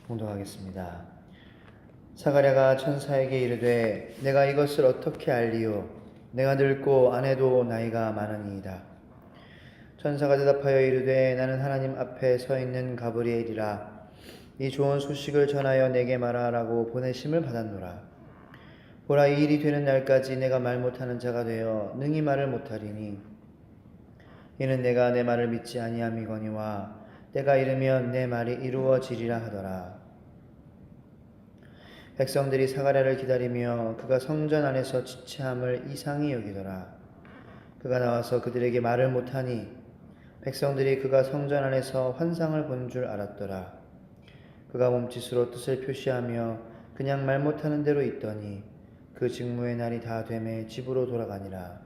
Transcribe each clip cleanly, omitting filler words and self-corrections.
봉독하겠습니다. 사가랴가 천사에게 이르되 내가 이것을 어떻게 알리요? 내가 늙고 아내도 나이가 많으니이다. 천사가 대답하여 이르되 나는 하나님 앞에 서 있는 가브리엘이라. 이 좋은 소식을 전하여 내게 말하라고 보내심을 받았노라. 보라, 이 일이 되는 날까지 내가 말 못하는 자가 되어 능히 말을 못하리니 이는 내가 내 말을 믿지 아니함이거니와 때가 이르면 내 말이 이루어지리라 하더라. 백성들이 사가랴를 기다리며 그가 성전 안에서 지체함을 이상히 여기더라. 그가 나와서 그들에게 말을 못하니 백성들이 그가 성전 안에서 환상을 본 줄 알았더라. 그가 몸짓으로 뜻을 표시하며 그냥 말 못하는 대로 있더니 그 직무의 날이 다 되매 집으로 돌아가니라.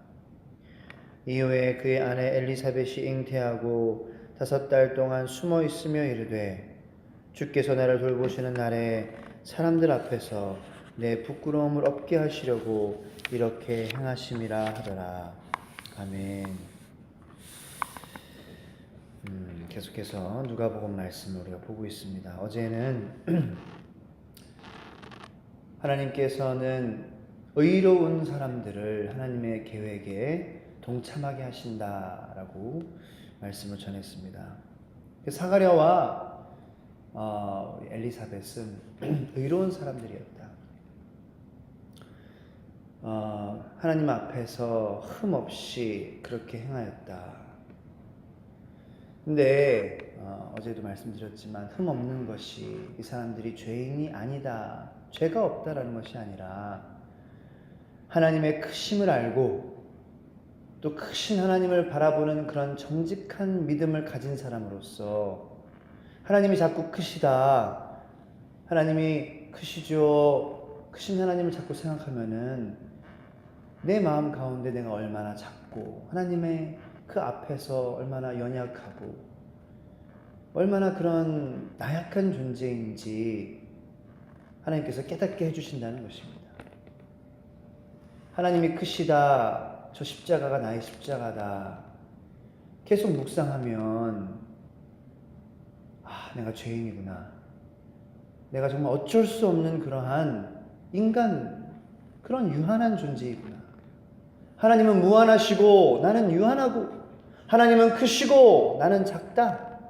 이후에 그의 아내 엘리사벳이 잉태하고 5달 동안 숨어 있으며 이르되 주께서 나를 돌보시는 날에 사람들 앞에서 내 부끄러움을 없게 하시려고 이렇게 행하심이라 하더라. 아멘. 계속해서 누가복음 말씀을 우리가 보고 있습니다. 어제는 하나님께서는 의로운 사람들을 하나님의 계획에 동참하게 하신다라고 말씀을 전했습니다. 사가랴와 엘리사벳은 의로운 사람들이었다. 하나님 앞에서 흠없이 그렇게 행하였다. 근데 어제도 말씀드렸지만 흠없는 것이 이 사람들이 죄인이 아니다, 죄가 없다라는 것이 아니라 하나님의 크심을 알고 또 크신 하나님을 바라보는 그런 정직한 믿음을 가진 사람으로서 하나님이 자꾸 크시다, 하나님이 크시죠, 크신 하나님을 자꾸 생각하면은 내 마음 가운데 내가 얼마나 작고 하나님의 그 앞에서 얼마나 연약하고 얼마나 그런 나약한 존재인지 하나님께서 깨닫게 해주신다는 것입니다. 하나님이 크시다, 저 십자가가 나의 십자가다 계속 묵상하면 내가 죄인이구나, 내가 정말 어쩔 수 없는 그러한 인간, 그런 유한한 존재이구나. 하나님은 무한하시고 나는 유한하고 하나님은 크시고 나는 작다.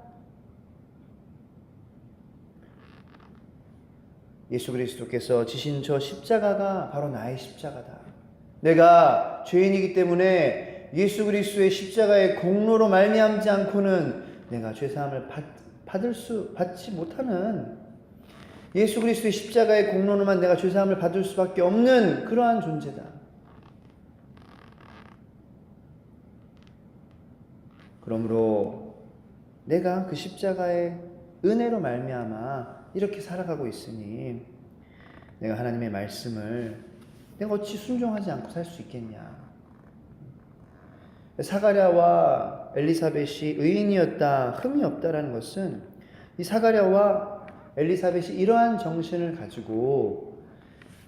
예수 그리스도께서 지신 저 십자가가 바로 나의 십자가다. 내가 죄인이기 때문에 예수 그리스도의 십자가의 공로로 말미암지 않고는 내가 죄사함을 받지 못하는, 예수 그리스도의 십자가의 공로로만 내가 죄사함을 받을 수밖에 없는 그러한 존재다. 그러므로 내가 그 십자가의 은혜로 말미암아 이렇게 살아가고 있으니 내가 하나님의 말씀을 내가 어찌 순종하지 않고 살 수 있겠냐. 사가랴와 엘리사벳이 의인이었다, 흠이 없다라는 것은 이 사가랴와 엘리사벳이 이러한 정신을 가지고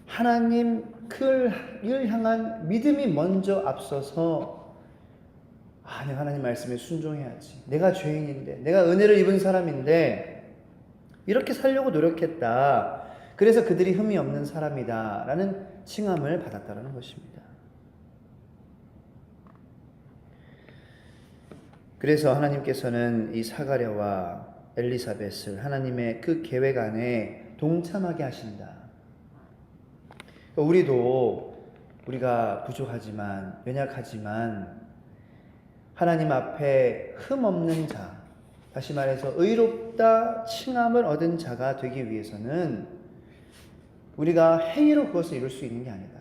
하나님 그를 향한 믿음이 먼저 앞서서 내가 하나님 말씀에 순종해야지, 내가 죄인인데, 내가 은혜를 입은 사람인데 이렇게 살려고 노력했다, 그래서 그들이 흠이 없는 사람이다 라는 칭함을 받았다는 것입니다. 그래서 하나님께서는 이 사가랴와 엘리사벳을 하나님의 그 계획 안에 동참하게 하신다. 우리가 부족하지만, 연약하지만 하나님 앞에 흠없는 자, 다시 말해서 의롭다 칭함을 얻은 자가 되기 위해서는 우리가 행위로 그것을 이룰 수 있는 게 아니다.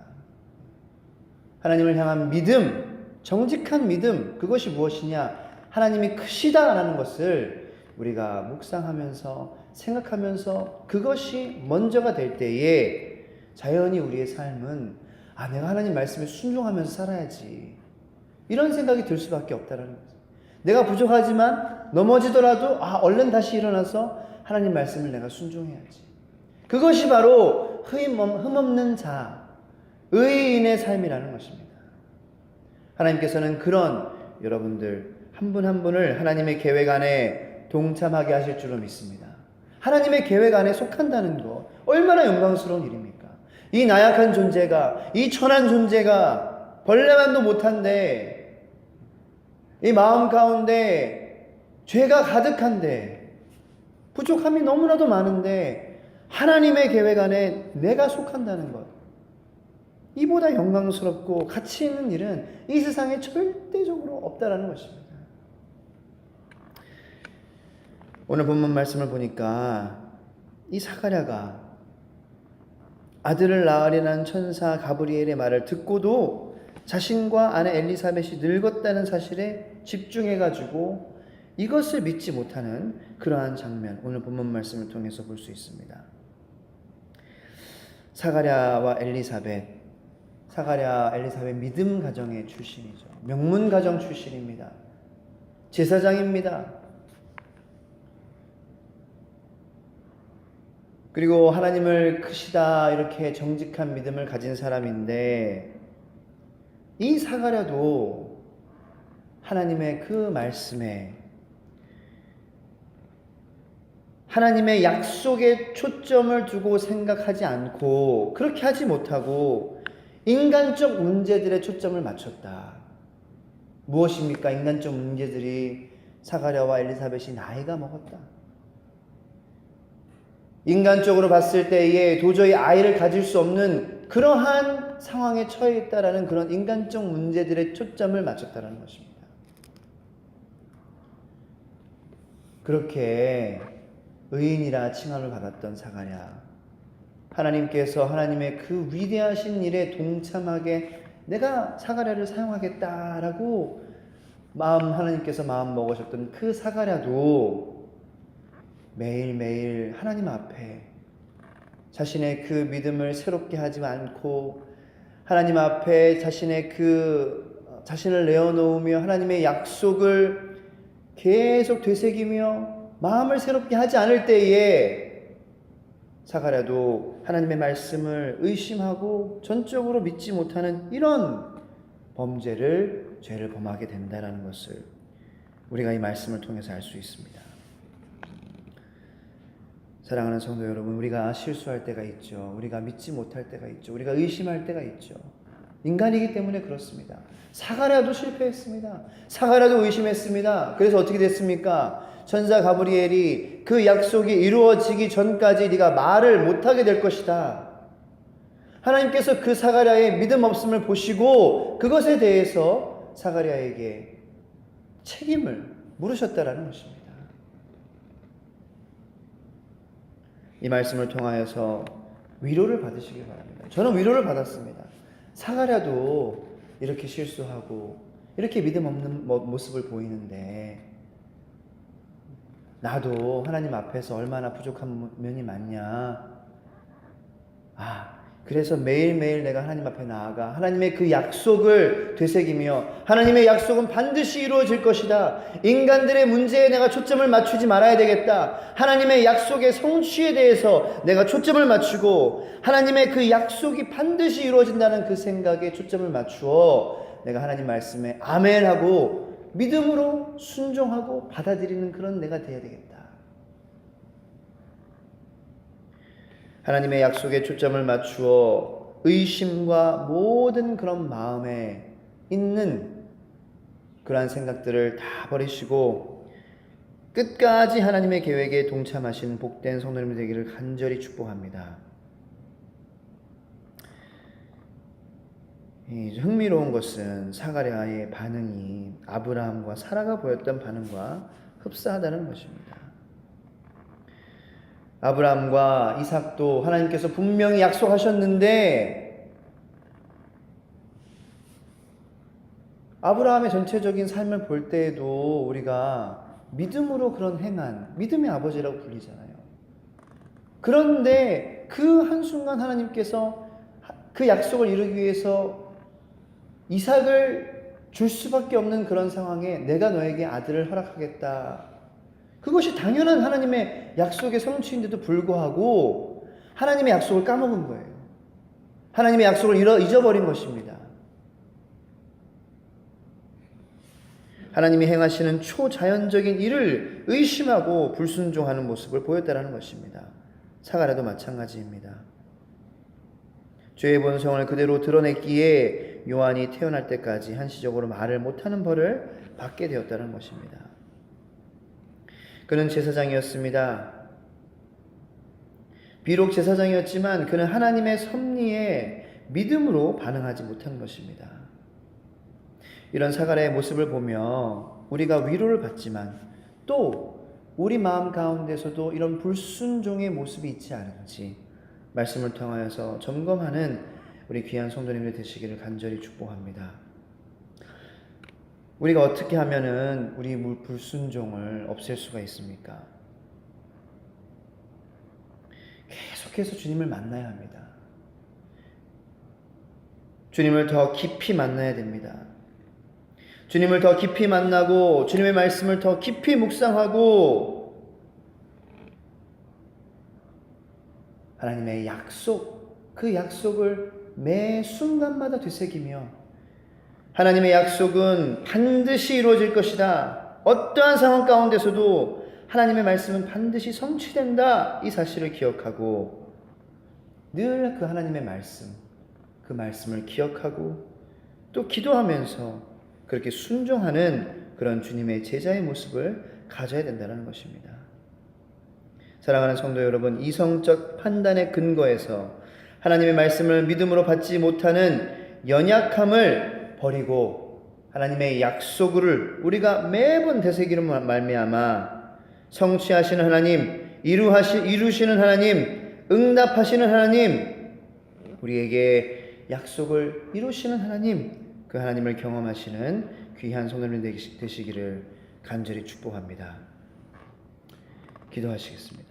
하나님을 향한 믿음, 정직한 믿음, 그것이 무엇이냐? 하나님이 크시다라는 것을 우리가 묵상하면서 생각하면서 그것이 먼저가 될 때에 자연히 우리의 삶은 내가 하나님 말씀에 순종하면서 살아야지, 이런 생각이 들 수밖에 없다는 거죠. 내가 부족하지만 넘어지더라도 얼른 다시 일어나서 하나님 말씀을 내가 순종해야지. 그것이 바로 흠없는 자, 의인의 삶이라는 것입니다. 하나님께서는 그런 여러분들 한 분 한 분을 하나님의 계획 안에 동참하게 하실 줄로 믿습니다. 하나님의 계획 안에 속한다는 것, 얼마나 영광스러운 일입니까? 이 나약한 존재가, 이 천한 존재가 벌레만도 못한데, 이 마음 가운데 죄가 가득한데, 부족함이 너무나도 많은데 하나님의 계획 안에 내가 속한다는 것, 이보다 영광스럽고 가치 있는 일은 이 세상에 절대적으로 없다라는 것입니다. 오늘 본문 말씀을 보니까 이 사가랴가 아들을 낳으리라는 천사 가브리엘의 말을 듣고도 자신과 아내 엘리사벳이 늙었다는 사실에 집중해가지고 이것을 믿지 못하는 그러한 장면, 오늘 본문 말씀을 통해서 볼 수 있습니다. 사가랴 엘리사벳 믿음 가정의 출신이죠. 명문 가정 출신입니다. 제사장입니다. 그리고 하나님을 크시다 이렇게 정직한 믿음을 가진 사람인데, 이 사가랴도 하나님의 그 말씀에, 하나님의 약속에 초점을 두고 생각하지 않고, 그렇게 하지 못하고 인간적 문제들에 초점을 맞췄다. 무엇입니까? 인간적 문제들이 사가랴와 엘리사벳이 나이가 먹었다. 인간적으로 봤을 때에 도저히 아이를 가질 수 없는 그러한 상황에 처해 있다라는 그런 인간적 문제들에 초점을 맞췄다는 것입니다. 그렇게 의인이라 칭함을 받았던 사가랴, 하나님께서 하나님의 그 위대하신 일에 동참하게 내가 사가랴를 사용하겠다라고 하나님께서 마음 먹으셨던 그 사가랴도 매일매일 하나님 앞에 자신의 그 믿음을 새롭게 하지 않고, 하나님 앞에 자신을 내어놓으며 하나님의 약속을 계속 되새기며 마음을 새롭게 하지 않을 때에 사가랴도 하나님의 말씀을 의심하고 전적으로 믿지 못하는 이런 죄를 범하게 된다는 것을 우리가 이 말씀을 통해서 알 수 있습니다. 사랑하는 성도 여러분, 우리가 실수할 때가 있죠. 우리가 믿지 못할 때가 있죠. 우리가 의심할 때가 있죠. 인간이기 때문에 그렇습니다. 사가랴도 실패했습니다. 사가랴도 의심했습니다. 그래서 어떻게 됐습니까? 천사 가브리엘이 그 약속이 이루어지기 전까지 네가 말을 못하게 될 것이다. 하나님께서 그 사가랴의 믿음 없음을 보시고 그것에 대해서 사가랴에게 책임을 물으셨다라는 것입니다. 이 말씀을 통하여서 위로를 받으시길 바랍니다. 저는 위로를 받았습니다. 사가랴도 이렇게 실수하고 이렇게 믿음 없는 모습을 보이는데 나도 하나님 앞에서 얼마나 부족한 면이 많냐. 그래서 매일매일 내가 하나님 앞에 나아가 하나님의 그 약속을 되새기며, 하나님의 약속은 반드시 이루어질 것이다. 인간들의 문제에 내가 초점을 맞추지 말아야 되겠다. 하나님의 약속의 성취에 대해서 내가 초점을 맞추고 하나님의 그 약속이 반드시 이루어진다는 그 생각에 초점을 맞추어 내가 하나님 말씀에 아멘하고 믿음으로 순종하고 받아들이는 그런 내가 되어야 되겠다. 하나님의 약속에 초점을 맞추어 의심과 모든 그런 마음에 있는 그러한 생각들을 다 버리시고 끝까지 하나님의 계획에 동참하신 복된 성도님 되기를 간절히 축복합니다. 흥미로운 것은 사가랴의 반응이 아브라함과 사라가 보였던 반응과 흡사하다는 것입니다. 아브라함과 이삭도 하나님께서 분명히 약속하셨는데 아브라함의 전체적인 삶을 볼 때에도 우리가 믿음으로 그런 행한 믿음의 아버지라고 불리잖아요. 그런데 그 한순간 하나님께서 그 약속을 이루기 위해서 이삭을 줄 수밖에 없는 그런 상황에 내가 너에게 아들을 허락하겠다. 그것이 당연한 하나님의 약속의 성취인데도 불구하고 하나님의 약속을 까먹은 거예요. 하나님의 약속을 잊어버린 것입니다. 하나님이 행하시는 초자연적인 일을 의심하고 불순종하는 모습을 보였다라는 것입니다. 사가랴도 마찬가지입니다. 죄의 본성을 그대로 드러냈기에 요한이 태어날 때까지 한시적으로 말을 못하는 벌을 받게 되었다는 것입니다. 그는 제사장이었습니다. 비록 제사장이었지만 그는 하나님의 섭리에 믿음으로 반응하지 못한 것입니다. 이런 사가랴의 모습을 보며 우리가 위로를 받지만 또 우리 마음 가운데서도 이런 불순종의 모습이 있지 않은지 말씀을 통하여서 점검하는 우리 귀한 성도님들 되시기를 간절히 축복합니다. 우리가 어떻게 하면은 우리 불순종을 없앨 수가 있습니까? 계속해서 주님을 만나야 합니다. 주님을 더 깊이 만나야 됩니다. 주님을 더 깊이 만나고 주님의 말씀을 더 깊이 묵상하고 하나님의 약속, 그 약속을 매 순간마다 되새기며 하나님의 약속은 반드시 이루어질 것이다. 어떠한 상황 가운데서도 하나님의 말씀은 반드시 성취된다. 이 사실을 기억하고 늘 그 하나님의 말씀, 그 말씀을 기억하고 또 기도하면서 그렇게 순종하는 그런 주님의 제자의 모습을 가져야 된다는 것입니다. 사랑하는 성도 여러분, 이성적 판단의 근거에서 하나님의 말씀을 믿음으로 받지 못하는 연약함을 버리고 하나님의 약속을 우리가 매번 되새기로 말미암아 성취하시는 하나님, 이루시는 하나님, 응답하시는 하나님, 우리에게 약속을 이루시는 하나님, 그 하나님을 경험하시는 귀한 성도님 되시기를 간절히 축복합니다. 기도하시겠습니다.